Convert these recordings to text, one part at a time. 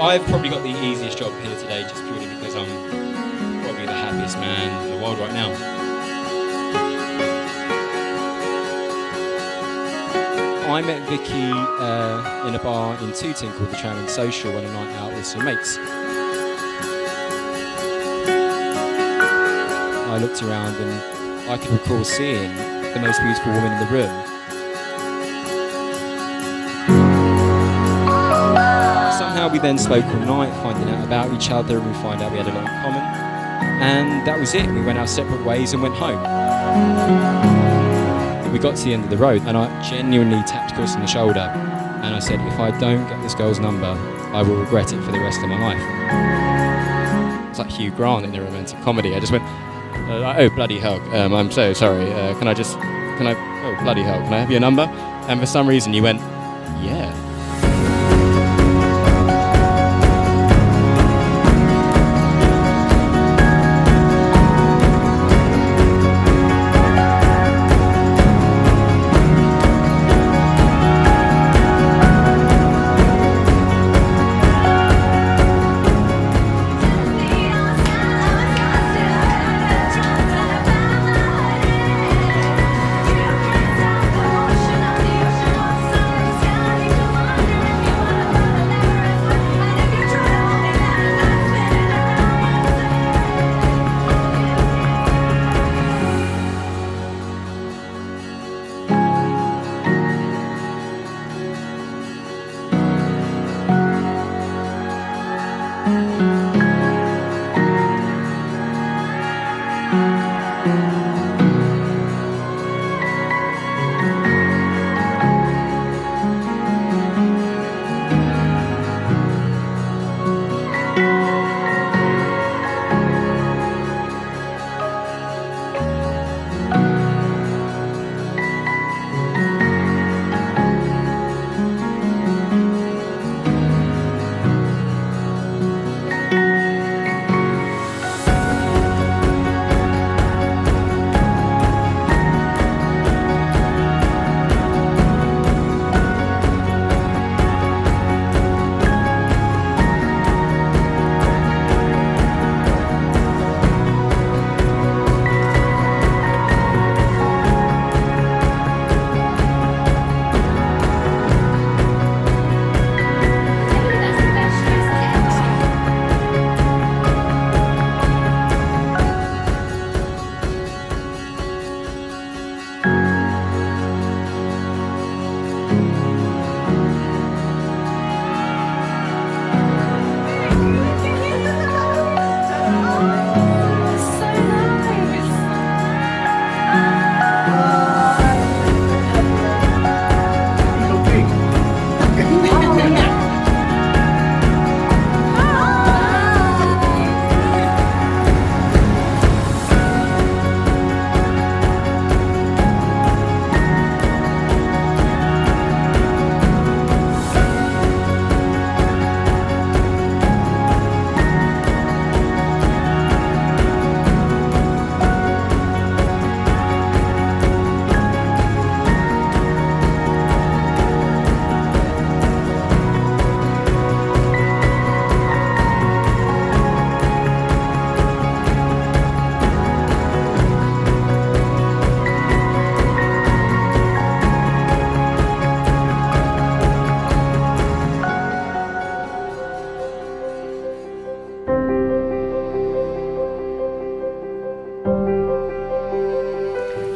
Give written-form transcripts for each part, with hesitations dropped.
I've probably got the easiest job here today just purely because I'm probably the happiest man in the world right now. I met Vicky in a bar in Tooting called the Tram and Social on a night out with some mates. I looked around and I could recall seeing the most beautiful woman in the room. Somehow we then spoke all night, finding out about each other, and we find out we had a lot in common. And that was it. We went our separate ways and went home. We got to the end of the road and I genuinely tapped Chris on the shoulder and I said, if I don't get this girl's number, I will regret it for the rest of my life. It's like Hugh Grant in a romantic comedy. I just went, oh bloody hell, I'm so sorry, oh bloody hell, can I have your number? And for some reason you went, yeah.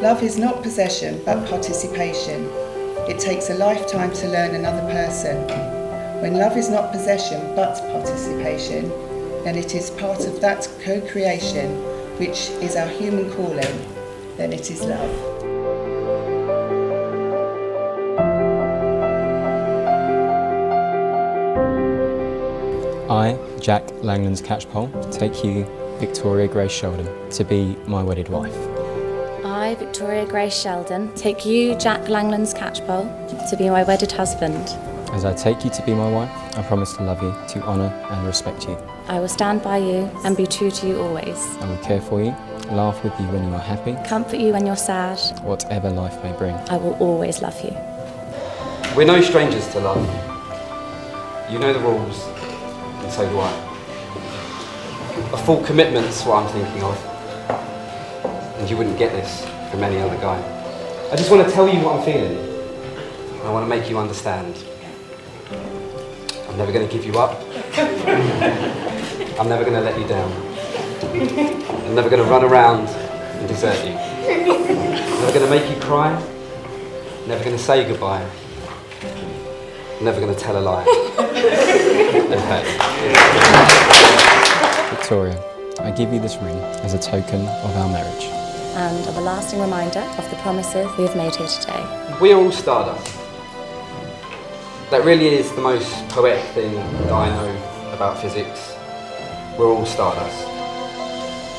Love is not possession, but participation. It takes a lifetime to learn another person. When love is not possession, but participation, then it is part of that co-creation, which is our human calling, then it is love. I, Jack Langland's Catchpole, take you, Victoria Grace Sheldon, to be my wedded wife. I, Victoria Grace Sheldon, take you, Jack Langland's Catchpole, to be my wedded husband. As I take you to be my wife, I promise to love you, to honour and respect you. I will stand by you and be true to you always. I will care for you, laugh with you when you are happy, comfort you when you're sad, whatever life may bring. I will always love you. We're no strangers to love. You know the rules. so do I. A full commitment's what I'm thinking of. And you wouldn't get this from any other guy. I just want to tell you what I'm feeling. I want to make you understand. I'm never going to give you up. I'm never going to let you down. I'm never going to run around and desert you. I'm never going to make you cry. Never going to say goodbye. Never going to tell a lie. And hurt you. Victoria, I give you this ring as a token of our marriage. And of a lasting reminder of the promises we have made here today. We are all Stardust. That really is the most poetic thing that I know about physics. We're all Stardust.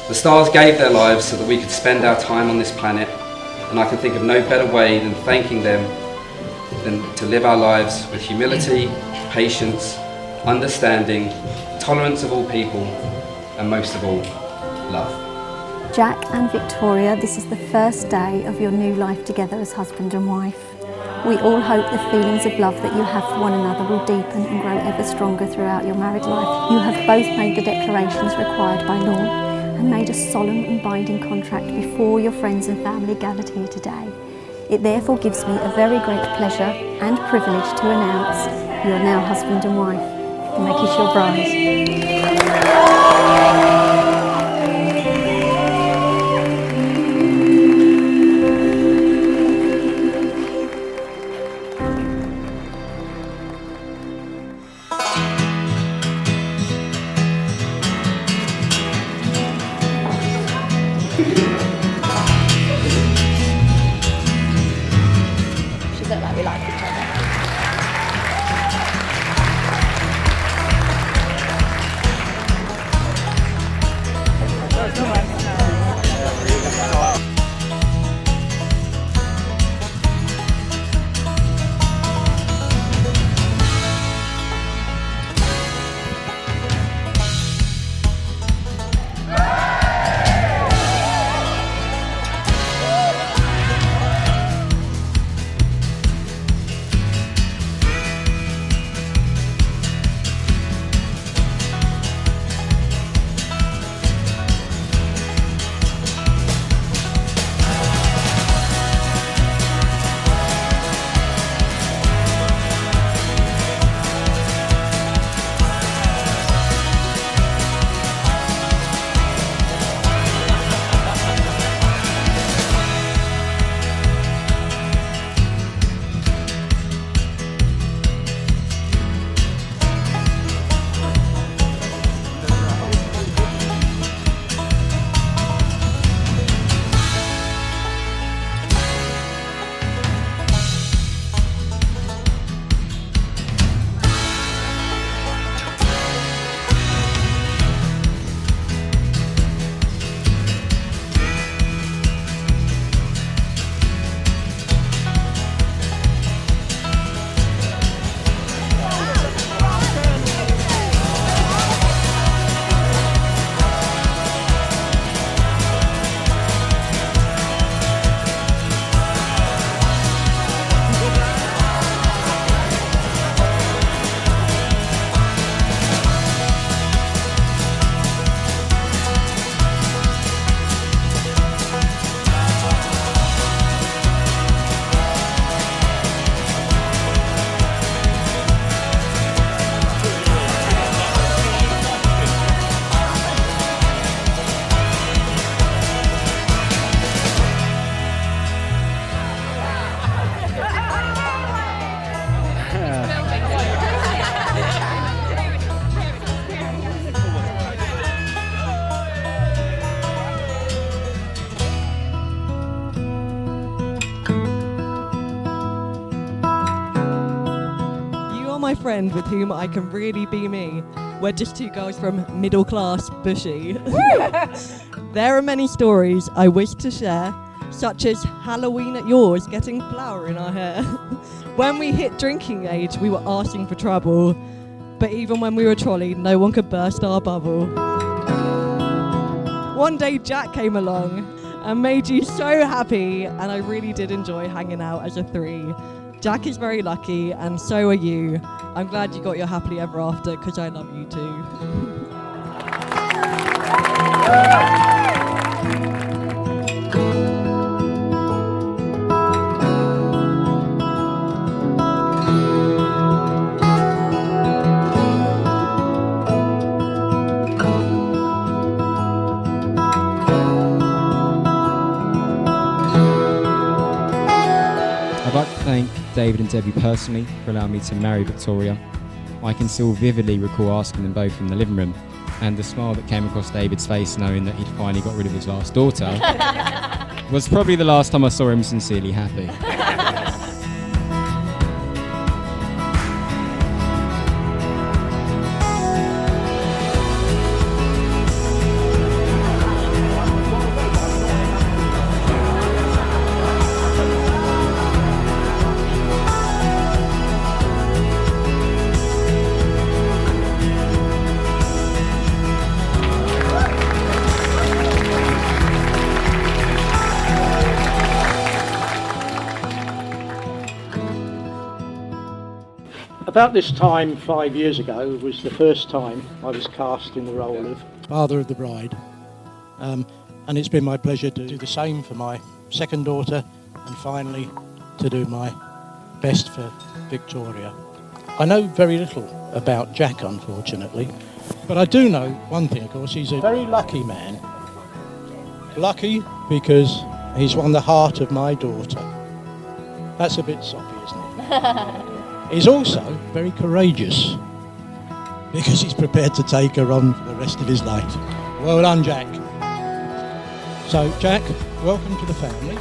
The stars gave their lives so that we could spend our time on this planet, and I can think of no better way than thanking them than to live our lives with humility, patience, understanding, tolerance of all people, and most of all, love. Jack and Victoria, this is the first day of your new life together as husband and wife. We all hope the feelings of love that you have for one another will deepen and grow ever stronger throughout your married life. You have both made the declarations required by law and made a solemn and binding contract before your friends and family gathered here today. It therefore gives me a very great pleasure and privilege to announce you are now husband and wife. Make you your bride. Should look like we like each other. My friend with whom I can really be me. We're just two girls from middle class Bushy. There are many stories I wish to share, such as Halloween at yours, getting flour in our hair. When we hit drinking age, we were asking for trouble, but even when we were trolleyed, no one could burst our bubble. One day Jack came along and made you so happy, and I really did enjoy hanging out as a three. Jack is very lucky, and so are you. I'm glad you got your happily ever after, because I love you too. I'd like to thank David and Debbie personally for allowing me to marry Victoria. I can still vividly recall asking them both in the living room, and the smile that came across David's face knowing that he'd finally got rid of his last daughter was probably the last time I saw him sincerely happy. About this time 5 years ago was the first time I was cast in the role of father of the bride, and it's been my pleasure to do the same for my second daughter, and finally to do my best for Victoria. I know very little about Jack, unfortunately, but I do know one thing, of course. He's a very lucky man. Lucky because he's won the heart of my daughter. That's a bit soppy, isn't it? He's also very courageous because he's prepared to take her on for the rest of his life. Well done, Jack. So, Jack, welcome to the family.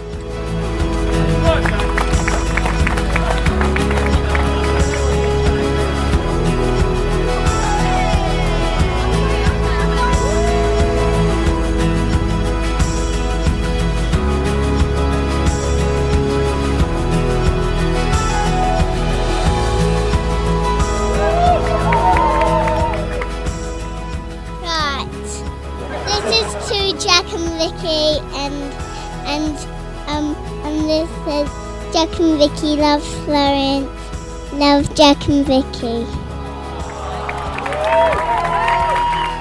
Jack and Vicky, and this says Jack and Vicky love Florence, love Jack and Vicky.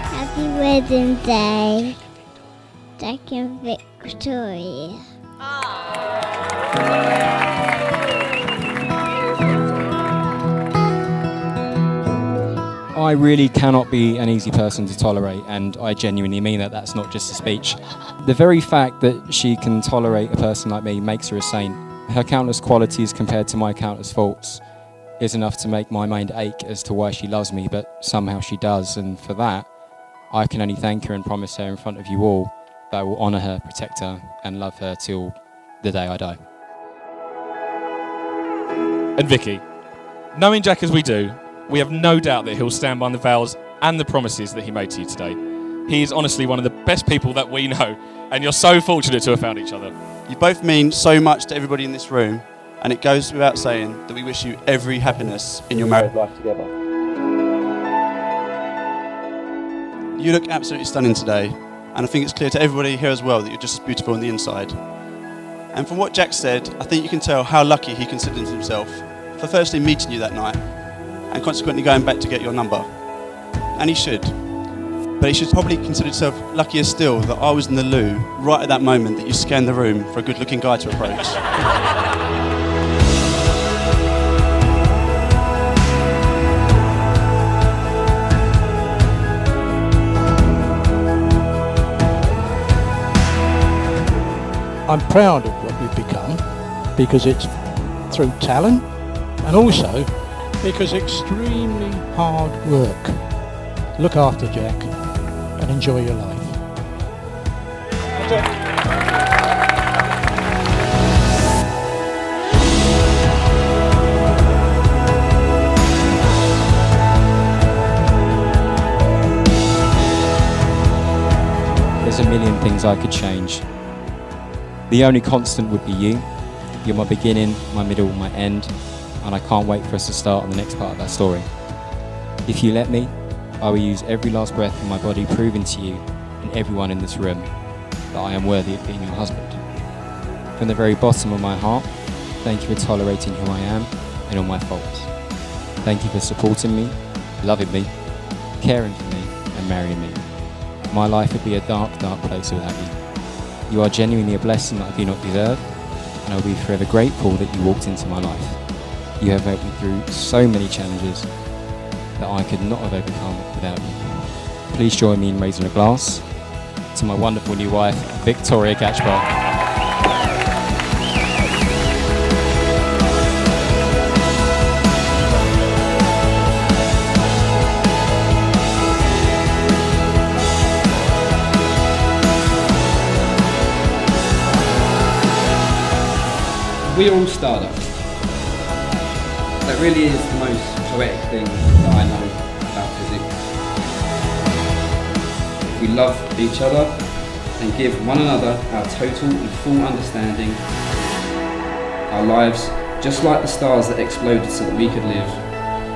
Happy wedding day, Jack and Victoria. I really cannot be an easy person to tolerate, and I genuinely mean that. That's not just a speech. The very fact that she can tolerate a person like me makes her a saint. Her countless qualities compared to my countless faults is enough to make my mind ache as to why she loves me, but somehow she does, and for that, I can only thank her and promise her in front of you all that I will honour her, protect her, and love her till the day I die. And Vicky, knowing Jack as we do, we have no doubt that he'll stand by the vows and the promises that he made to you today. He is honestly one of the best people that we know, and you're so fortunate to have found each other. You both mean so much to everybody in this room, and it goes without saying that we wish you every happiness in your married life together. You look absolutely stunning today, and I think it's clear to everybody here as well that you're just as beautiful on the inside. And from what Jack said, I think you can tell how lucky he considers himself for firstly meeting you that night, and consequently going back to get your number. And he should. But he should probably consider himself luckier still that I was in the loo right at that moment that you scanned the room for a good-looking guy to approach. I'm proud of what you've become because it's through talent and also because extremely hard work. Look after Jack and enjoy your life. There's a million things I could change. The only constant would be you. You're my beginning, my middle, my end, and I can't wait for us to start on the next part of that story. If you let me, I will use every last breath of my body, proving to you and everyone in this room that I am worthy of being your husband. From the very bottom of my heart, Thank you for tolerating who I am and all my faults. Thank you for supporting me, loving me, caring for me, and marrying me. My life would be a dark, dark place without you. You are genuinely a blessing that I do not deserve, and I will be forever grateful that you walked into my life. You have helped me through so many challenges that I could not have overcome without you. Please join me in raising a glass to my wonderful new wife, Victoria Catchpole. We're all Stardust. That really is the most poetic thing that I know about physics. We love each other and give one another our total and full understanding. Our lives, just like the stars that exploded so that we could live,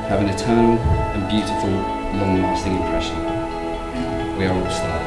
have an eternal and beautiful, long-lasting impression. We are all Stardust.